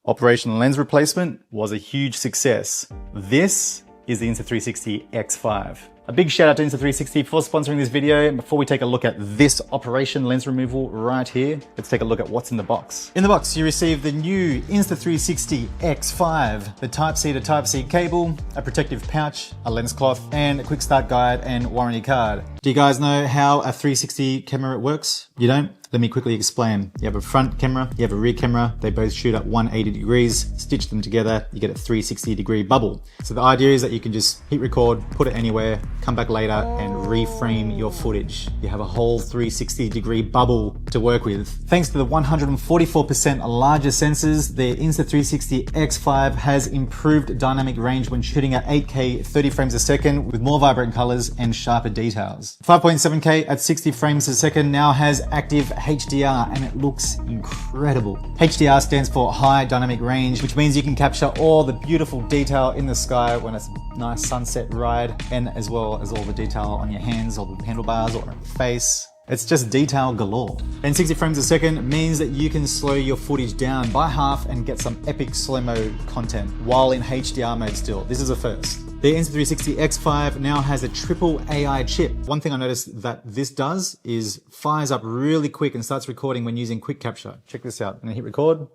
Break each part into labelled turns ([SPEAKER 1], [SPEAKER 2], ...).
[SPEAKER 1] Operation lens replacement was a huge success. This is the Insta360 X5. A big shout out to Insta360 for sponsoring this video. And before we take a look at this operation lens removal right here, let's take a look at what's in the box. In the box, you receive the new Insta360 X5, the Type-C to Type-C cable, a protective pouch, a lens cloth, and a quick start guide and warranty card. Do you guys know how a 360 camera works? You don't? Let me quickly explain. You have a front camera, you have a rear camera. They both shoot at 180 degrees. Stitch them together, you get a 360-degree bubble. So the idea is that you can just hit record, put it anywhere, come back later and reframe your footage. You have a whole 360-degree bubble to work with. Thanks to the 144% larger sensors, the Insta360 X5 has improved dynamic range when shooting at 8K 30 frames a second with more vibrant colors and sharper details. 5.7K at 60 frames a second now has active HDR and it looks incredible. HDR stands for high dynamic range, which means you can capture all the beautiful detail in the sky when it's a nice sunset ride, and as well as all the detail on your hands or the handlebars or on your face. It's just detail galore. And 60 frames a second means that you can slow your footage down by half and get some epic slow-mo content while in HDR mode still. This is a first. The Insta360 X5 now has a triple AI chip. One thing I noticed that this does is fires up really quick and starts recording when using quick capture. Check this out. I'm gonna hit record.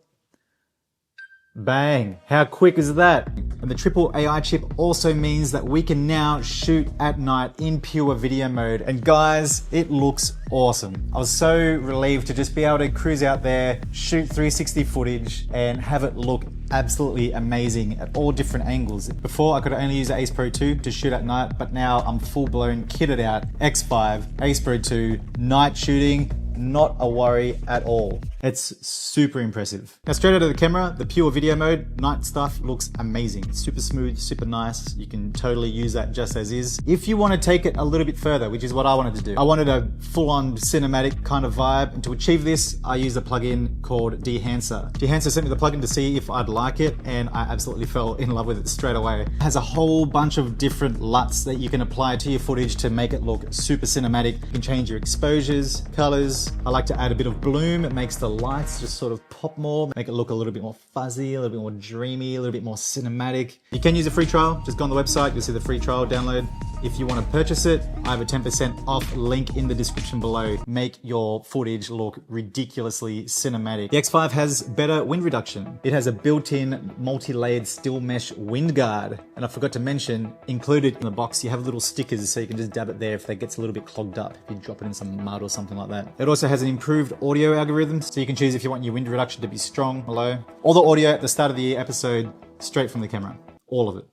[SPEAKER 1] Bang! How quick is that? And the triple AI chip also means that we can now shoot at night in pure video mode. And guys, it looks awesome. I was so relieved to just be able to cruise out there, shoot 360 footage and have it look absolutely amazing at all different angles. Before I could only use the Ace Pro 2 to shoot at night, but now I'm full blown kitted out. X5, Ace Pro 2, night shooting, not a worry at all. It's super impressive. Now straight out of the camera, the pure video mode, night stuff looks amazing. It's super smooth, super nice. You can totally use that just as is. If you want to take it a little bit further, which is what I wanted to do. I wanted a full-on cinematic kind of vibe. And to achieve this, I used a plugin called Dehancer. Dehancer sent me the plugin to see if I'd like it, and I absolutely fell in love with it straight away. It has a whole bunch of different LUTs that you can apply to your footage to make it look super cinematic. You can change your exposures, colors. I like to add a bit of bloom. It makes the lights just sort of pop more, make it look a little bit more fuzzy, a little bit more dreamy, a little bit more cinematic. You can use a free trial. Just go on the website, you'll see the free trial download. If you want to purchase it, I have a 10% off link in the description below. Make your footage look ridiculously cinematic. The X5 has better wind reduction. It has a built-in multi-layered steel mesh wind guard. And I forgot to mention, included in the box, you have little stickers so you can just dab it there if that gets a little bit clogged up, if you drop it in some mud or something like that. It also has an improved audio algorithm, so you can choose if you want your wind reduction to be strong or low. All the audio at the start of the episode, straight from the camera. All of it.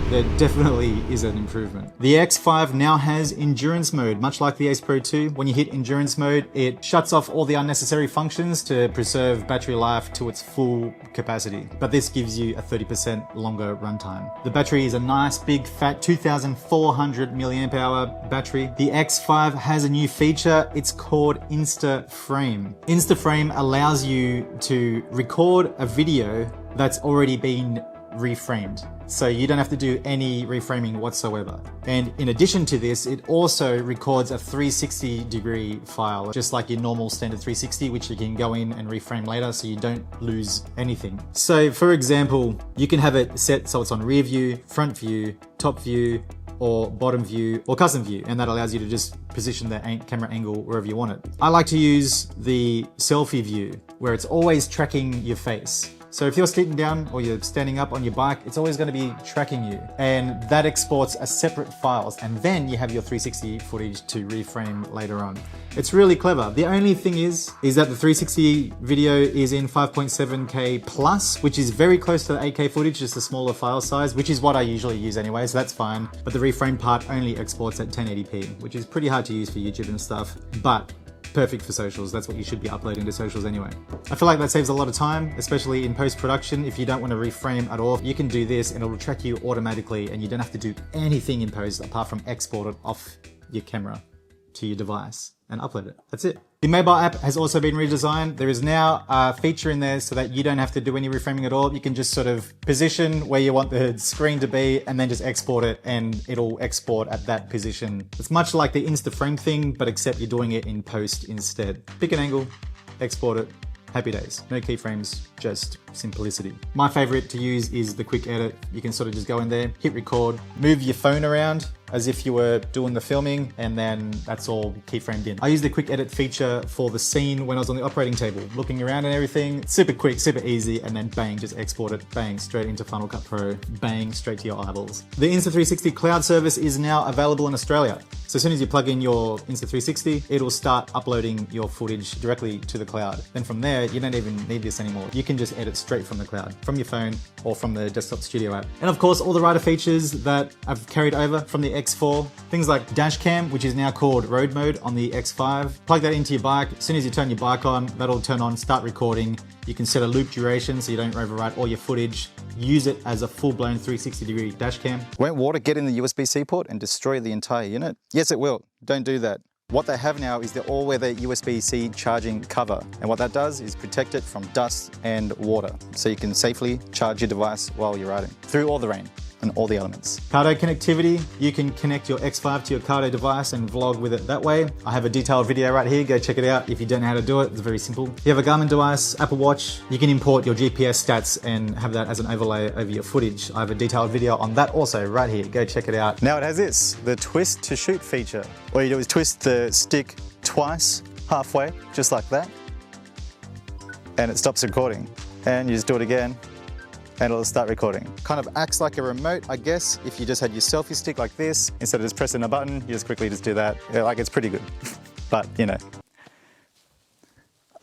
[SPEAKER 1] There definitely is an improvement. The X5 now has endurance mode, much like the Ace Pro 2. When you hit endurance mode, it shuts off all the unnecessary functions to preserve battery life to its full capacity. But this gives you a 30% longer runtime. The battery is a nice big fat 2400 milliamp hour battery. The X5 has a new feature. It's called InstaFrame. InstaFrame allows you to record a video that's already been reframed. So you don't have to do any reframing whatsoever. And in addition to this, it also records a 360 degree file, just like your normal standard 360, which you can go in and reframe later so you don't lose anything. So for example, you can have it set so it's on rear view, front view, top view, or bottom view, or custom view, and that allows you to just position the camera angle wherever you want it. I like to use the selfie view, where it's always tracking your face. So if you're sitting down or you're standing up on your bike, it's always going to be tracking you. And that exports as separate files. And then you have your 360 footage to reframe later on. It's really clever. The only thing is that the 360 video is in 5.7K plus, which is very close to the 8K footage, just a smaller file size, which is what I usually use anyway, so that's fine. But the reframe part only exports at 1080p, which is pretty hard to use for YouTube and stuff, but perfect for socials. That's what you should be uploading to socials anyway. I feel like that saves a lot of time, especially in post-production. If you don't want to reframe at all, you can do this and it'll track you automatically and you don't have to do anything in post apart from export it off your camera to your device and upload it. That's it. The mobile app has also been redesigned. There is now a feature in there so that you don't have to do any reframing at all. You can just sort of position where you want the screen to be and then just export it and it'll export at that position. It's much like the InstaFrame thing, but except you're doing it in post instead. Pick an angle, export it. Happy days. No keyframes, just simplicity. My favorite to use is the quick edit. You can sort of just go in there, hit record, move your phone around as if you were doing the filming, and then that's all keyframed in. I use the quick edit feature for the scene when I was on the operating table, looking around and everything. Super quick, super easy, and then bang, just export it, bang, straight into Final Cut Pro, bang, straight to your eyeballs. The Insta360 cloud service is now available in Australia. So as soon as you plug in your Insta360, it'll start uploading your footage directly to the cloud. Then from there, you don't even need this anymore. You can just edit straight from the cloud, from your phone or from the desktop studio app. And of course, all the rider features that I've carried over from the X4, things like dash cam, which is now called road mode on the X5. Plug that into your bike. As soon as you turn your bike on, that'll turn on, start recording. You can set a loop duration so you don't overwrite all your footage. Use it as a full-blown 360-degree dash cam. Won't water get in the USB-C port and destroy the entire unit? Yes, it will. Don't do that. What they have now is the all-weather USB-C charging cover. And what that does is protect it from dust and water. So you can safely charge your device while you're riding through all the rain and all the elements. Cardo connectivity, you can connect your X5 to your Cardo device and vlog with it that way. I have a detailed video right here, go check it out if you don't know how to do it, it's very simple. If you have a Garmin device, Apple Watch, you can import your GPS stats and have that as an overlay over your footage. I have a detailed video on that also right here, go check it out. Now it has this, the twist to shoot feature. All you do is twist the stick twice, halfway, just like that, and it stops recording. And you just do it again, and it'll start recording. Kind of acts like a remote, I guess, if you just had your selfie stick like this, instead of just pressing a button, you just quickly just do that. Yeah, like it's pretty good, but you know,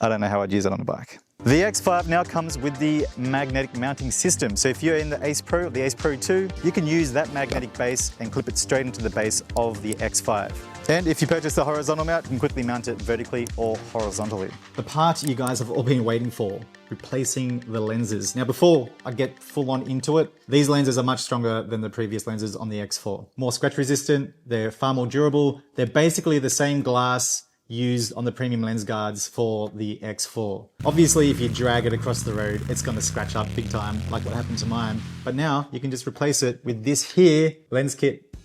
[SPEAKER 1] I don't know how I'd use it on a bike. The X5 now comes with the magnetic mounting system. So if you're in the Ace Pro or the Ace Pro 2, you can use that magnetic base and clip it straight into the base of the X5. And if you purchase the horizontal mount, you can quickly mount it vertically or horizontally. The part you guys have all been waiting for, replacing the lenses. Now before I get full on into it, these lenses are much stronger than the previous lenses on the X4. More scratch resistant, they're far more durable. They're basically the same glass used on the premium lens guards for the X4. Obviously, if you drag it across the road, it's gonna scratch up big time, like what happened to mine. But now you can just replace it with this here lens kit.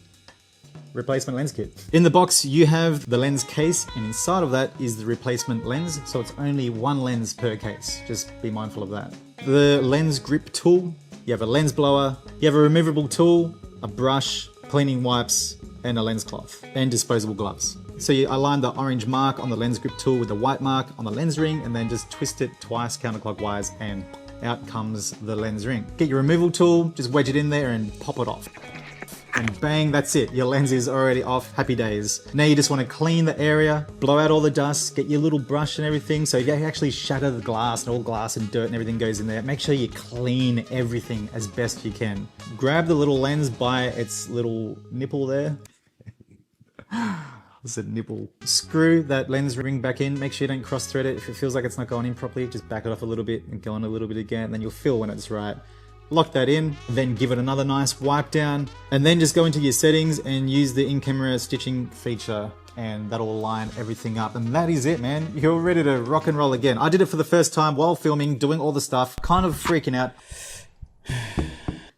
[SPEAKER 1] Replacement lens kit. In the box, you have the lens case, and inside of that is the replacement lens. So it's only one lens per case. Just be mindful of that. The lens grip tool, you have a lens blower, you have a removable tool, a brush, cleaning wipes, and a lens cloth, and disposable gloves. So you align the orange mark on the lens grip tool with the white mark on the lens ring, and then just twist it twice counterclockwise, and out comes the lens ring. Get your removal tool, just wedge it in there and pop it off. And bang, that's it. Your lens is already off. Happy days. Now you just want to clean the area, blow out all the dust, get your little brush and everything. So you actually shatter the glass, and all glass and dirt and everything goes in there. Make sure you clean everything as best you can. Grab the little lens by its little nipple there. What's a nipple? Screw that lens ring back in. Make sure you don't cross thread it. If it feels like it's not going in properly, just back it off a little bit and go on a little bit again. And then you'll feel when it's right. Lock that in, then give it another nice wipe down, and then just go into your settings and use the in-camera stitching feature, and that'll line everything up. And that is it, man. You're ready to rock and roll again. I did it for the first time while filming, doing all the stuff, kind of freaking out.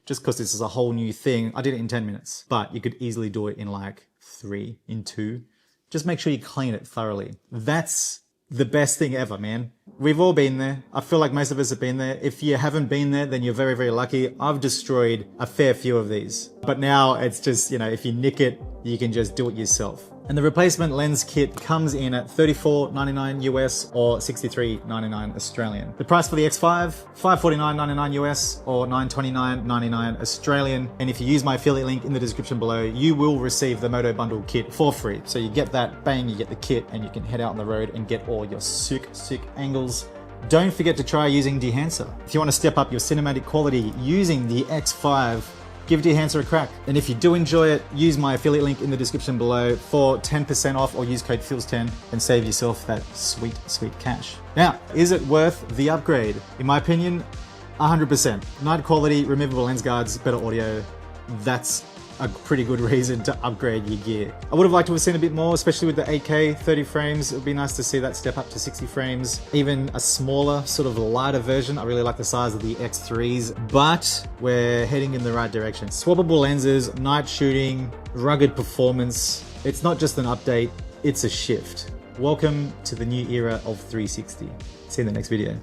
[SPEAKER 1] Just because this is a whole new thing, I did it in 10 minutes, but you could easily do it in like 3, in 2. Just make sure you clean it thoroughly. That's the best thing ever, man. We've all been there. I feel like most of us have been there. If you haven't been there, then you're very, very lucky. I've destroyed a fair few of these. But now it's just, you know, if you nick it, you can just do it yourself. And the replacement lens kit comes in at $34.99 US or $63.99 Australian. The price for the X5, $549.99 US or $929.99 Australian. And if you use my affiliate link in the description below, you will receive the Moto Bundle kit for free. So you get that, bang, you get the kit, and you can head out on the road and get all your sick angles. Don't forget to try using Dehancer. If you want to step up your cinematic quality using the X5, give Dehancer a crack. And if you do enjoy it, use my affiliate link in the description below for 10% off, or use code Feelz10 and save yourself that sweet cash. Now, is it worth the upgrade? In my opinion, 100%. Night quality, removable lens guards, better audio. That's a pretty good reason to upgrade your gear. I would have liked to have seen a bit more, especially with the 8K 30 frames. It would be nice to see that step up to 60 frames. Even a smaller, sort of lighter version. I really like the size of the X3s, but we're heading in the right direction. Swappable lenses, night shooting, rugged performance. It's not just an update, it's a shift. Welcome to the new era of 360. See you in the next video.